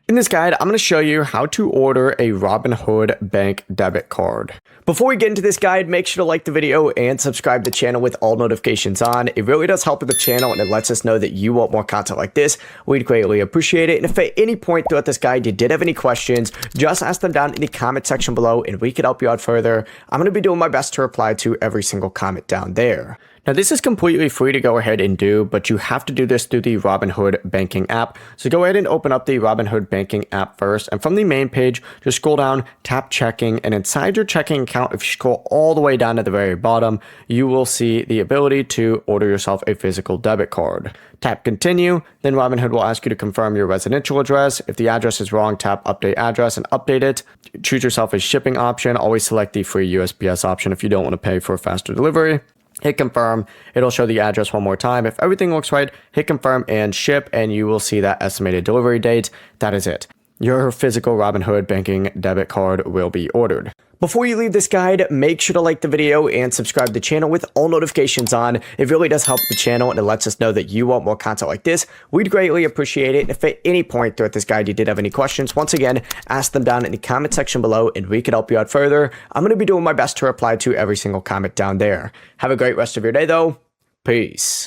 In this guide, I'm going to show you how to order a Robinhood bank debit card. Before we get into this guide, make sure to like the video and subscribe to the channel with all notifications on. It really does help with the channel and it lets us know that you want more content like this. We'd greatly appreciate it. And if at any point throughout this guide you did have any questions, just ask them down in the comment section below and we could help you out further. I'm going to be doing my best to reply to every single comment down there. Now, this is completely free to go ahead and do, but you have to do this through the Robinhood banking app. So go ahead and open up the Robinhood banking app first. And from the main page, just scroll down, tap checking. And inside your checking account, if you scroll all the way down to the very bottom, you will see the ability to order yourself a physical debit card. Tap continue. Then Robinhood will ask you to confirm your residential address. If the address is wrong, tap update address and update it. Choose yourself a shipping option. Always select the free USPS option if you don't want to pay for a faster delivery. Hit confirm. It'll show the address one more time. If everything looks right, hit confirm and ship, and you will see that estimated delivery date. That is it. Your physical Robinhood banking debit card will be ordered. Before you leave this guide, make sure to like the video and subscribe to the channel with all notifications on. It really does help the channel and it lets us know that you want more content like this. We'd greatly appreciate it. And if at any point throughout this guide you did have any questions, once again, ask them down in the comment section below and we could help you out further. I'm going to be doing my best to reply to every single comment down there. Have a great rest of your day though. Peace.